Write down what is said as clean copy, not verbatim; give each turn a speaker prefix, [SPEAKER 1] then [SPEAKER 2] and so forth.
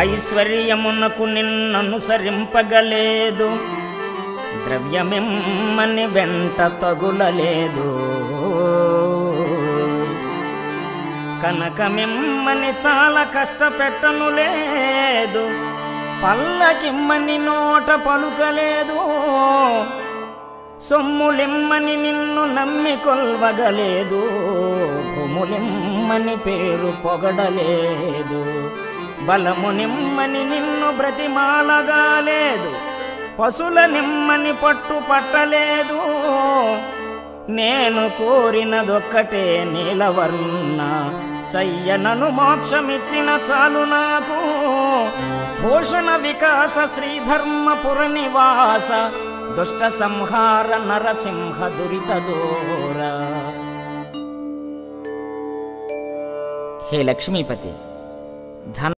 [SPEAKER 1] ఐశ్వర్యమునకు నిన్ననుసరింపగలేదు, ద్రవ్యమిమ్మని వెంట తగులలేదు, కనకమిమ్మని చాలా కష్టపెట్టను లేదు, పల్లకిమ్మని నోట పలుకలేదు, సొమ్ములిమ్మని నిన్ను నమ్మి కొల్వగలేదు, భూములిమ్మని పేరు పొగడలేదు, బలమునిమ్మని నిన్ను బ్రతిమాలగాలేదు, పశుల నిమ్మని పట్టు పట్టలేదు, నేను కోరినదొక్కటే నీలవర్ణ, చయ్యనను మోక్షమిచ్చిన చాలు నాకు, భూషణ వికాస శ్రీధర్మపుర నివాస, దుష్ట సంహార నరసింహ దురిత దూర. హే లక్ష్మీపతి, ధన